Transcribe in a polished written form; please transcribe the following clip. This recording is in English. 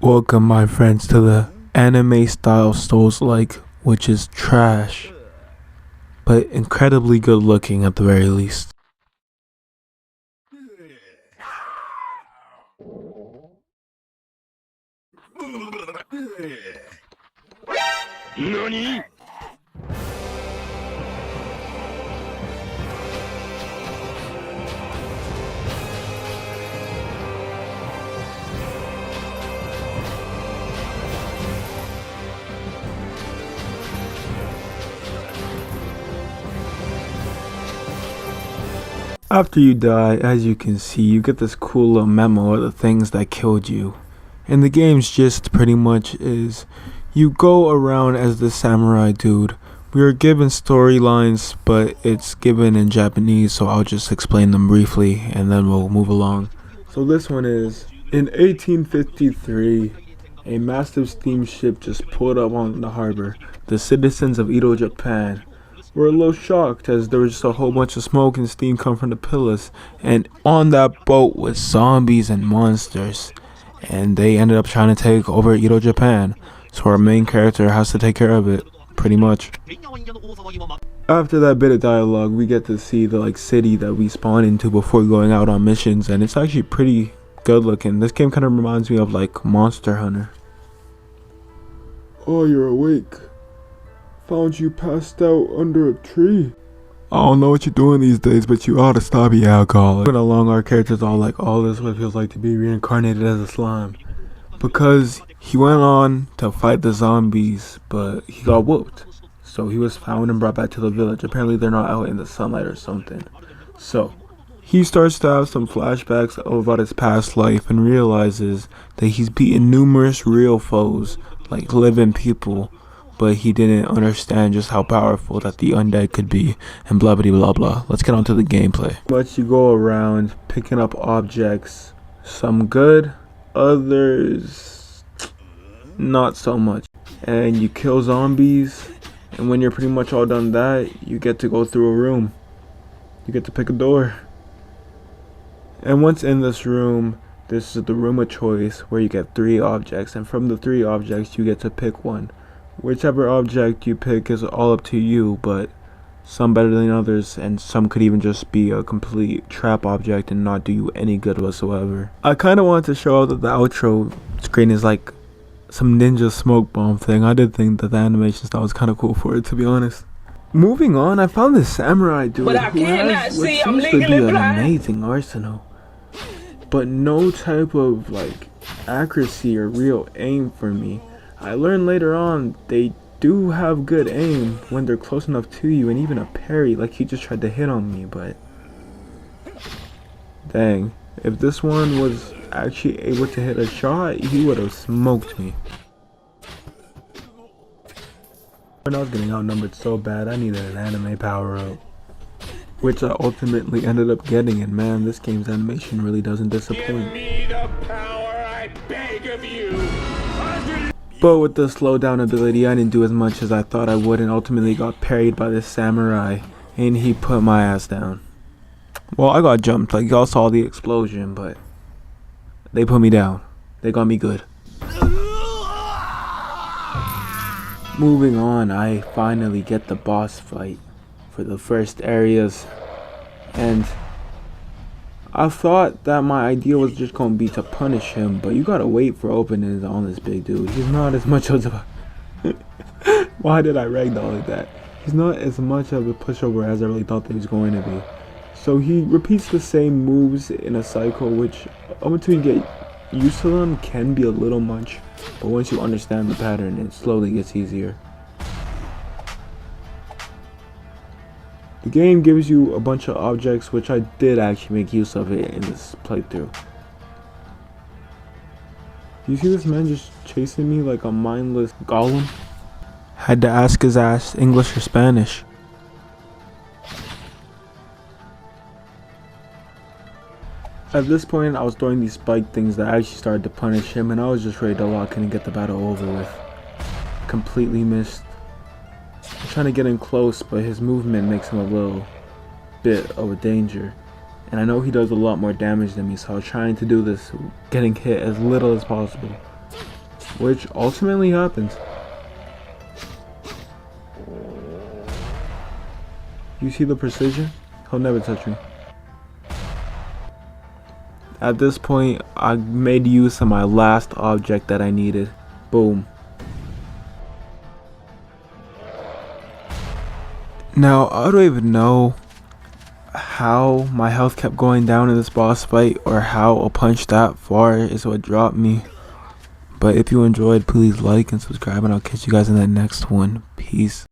Welcome, my friends, to the anime style Soulslike, which is trash, but incredibly good looking at the very least. NANI?! After you die, as you can see, you get this cool little memo of the things that killed you. And the game's gist pretty much is, you go around as the samurai dude. We are given storylines, but it's given in Japanese, so I'll just explain them briefly and then we'll move along. So this one is, in 1853, a massive steamship just pulled up on the harbor. The citizens of Edo, Japan were a little shocked as there was just a whole bunch of smoke and steam come from the pillars, and on that boat was zombies and monsters, and they ended up trying to take over Edo, Japan. So our main character has to take care of it, pretty much. After that bit of dialogue, we get to see the city that we spawn into before going out on missions, and it's actually pretty good looking. This game kind of reminds me of Monster Hunter. Oh, you're awake. Found you passed out under a tree. I don't know what you're doing these days, but you ought to stop being alcoholic. Moving along, our character's all like, oh, this is what it feels like to be reincarnated as a slime. Because he went on to fight the zombies, but he got whooped. So he was found and brought back to the village. Apparently they're not out in the sunlight or something. So he starts to have some flashbacks about his past life and realizes that he's beaten numerous real foes, like living people, but he didn't understand just how powerful that the undead could be, and blah blah blah blah. Let's get on to the gameplay. But you go around picking up objects, some good, others not so much, and you kill zombies, and when you're pretty much all done that, you get to go through a room. You get to pick a door, and once in this room, this is the room of choice where you get 3 objects, and from the 3 objects you get to pick one. Whichever object you pick is all up to you, but some better than others, and some could even just be a complete trap object and not do you any good whatsoever. I kind of wanted to show out that the outro screen is like some ninja smoke bomb thing. I did think that the animation style was kind of cool for it, to be honest. Moving on, I found this samurai dude who has what seems to be an amazing arsenal, but no type of accuracy or real aim for me. I learned later on they do have good aim when they're close enough to you, and even a parry, like he just tried to hit on me, but dang, if this one was actually able to hit a shot, he would have smoked me. When I was getting outnumbered so bad, I needed an anime power up, which I ultimately ended up getting, and man, this game's animation really doesn't disappoint. Give me the power, I beg of you! But with the slowdown ability, I didn't do as much as I thought I would, and ultimately got parried by this samurai, and he put my ass down. Well, I got jumped, y'all saw the explosion, but they put me down. They got me good. Moving on, I finally get the boss fight for the first areas, and I thought that my idea was just gonna be to punish him, but you gotta wait for openings on this big dude. He's not as much of a why did I ragdoll like that? He's not as much of a pushover as I really thought that he was going to be. So he repeats the same moves in a cycle, which up until you get used to them can be a little much, but once you understand the pattern, it slowly gets easier. The game gives you a bunch of objects, which I did actually make use of it in this playthrough. Do you see this man just chasing me like a mindless golem? Had to ask his ass English or Spanish. At this point, I was throwing these spike things that actually started to punish him, and I was just ready to lock in and get the battle over with. Completely missed. I'm trying to get in close, but his movement makes him a little bit of a danger. And I know he does a lot more damage than me, so I was trying to do this, getting hit as little as possible. which ultimately happens. You see the precision? He'll never touch me. At this point, I made use of my last object that I needed. Boom. Now, I don't even know how my health kept going down in this boss fight, or how a punch that far is what dropped me. But if you enjoyed, please like and subscribe, and I'll catch you guys in the next one. Peace.